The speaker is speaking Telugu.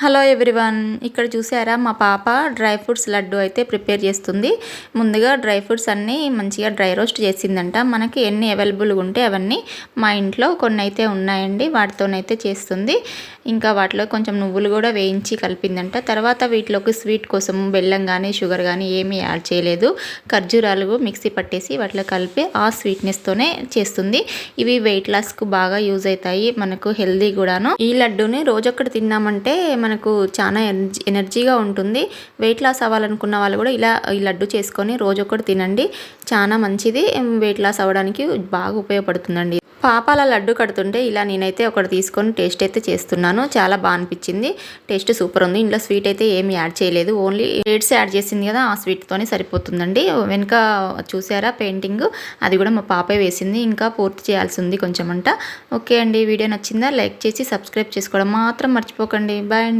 హలో ఎవ్రీవన్, ఇక్కడ చూసారా మా పాప డ్రై ఫ్రూట్స్ లడ్డు అయితే ప్రిపేర్ చేస్తుంది. ముందుగా డ్రై ఫ్రూట్స్ అన్నీ మంచిగా డ్రై రోస్ట్ చేసిందంట. మనకి ఎన్ని అవైలబుల్గా ఉంటే అవన్నీ మా ఇంట్లో కొన్ని అయితే ఉన్నాయండి, వాటితోనైతే చేస్తుంది. ఇంకా వాటిలో కొంచెం నువ్వులు కూడా వేయించి కలిపిందంట. తర్వాత వీటిలోకి స్వీట్ కోసం బెల్లం కానీ షుగర్ కానీ ఏమీ యాడ్ చేయలేదు. ఖర్జూరాలు మిక్సీ పట్టేసి వాటిలో కలిపి ఆ స్వీట్నెస్తోనే చేస్తుంది. ఇవి వెయిట్ లాస్కు బాగా యూజ్ అవుతాయి, మనకు హెల్దీ కూడాను. ఈ లడ్డూని రోజొక్కటి తిన్నామంటే మనకు చాలా ఎనర్జీగా ఉంటుంది. వెయిట్ లాస్ అవ్వాలనుకున్న వాళ్ళు కూడా ఇలా ఈ లడ్డు చేసుకొని రోజొక్కటి తినండి, చాలా మంచిది. వెయిట్ లాస్ అవ్వడానికి బాగా ఉపయోగపడుతుందండి. పాప అలా లడ్డు కడుతుంటే ఇలా నేనైతే ఒకటి తీసుకొని టేస్ట్ అయితే చేస్తున్నాను. చాలా బాగా అనిపించింది, టేస్ట్ సూపర్ ఉంది. ఇంట్లో స్వీట్ అయితే ఏమి యాడ్ చేయలేదు, ఓన్లీ డేట్స్ యాడ్ చేసింది కదా, ఆ స్వీట్తోనే సరిపోతుందండి. వెనుక చూసారా పెయింటింగ్, అది కూడా మా పాపే వేసింది. ఇంకా పూర్తి చేయాల్సి ఉంది కొంచెం అంట. ఓకే అండి, వీడియో నచ్చిందా? లైక్ చేసి సబ్స్క్రైబ్ చేసుకోవడం మాత్రం మర్చిపోకండి. బాయ్ అండి.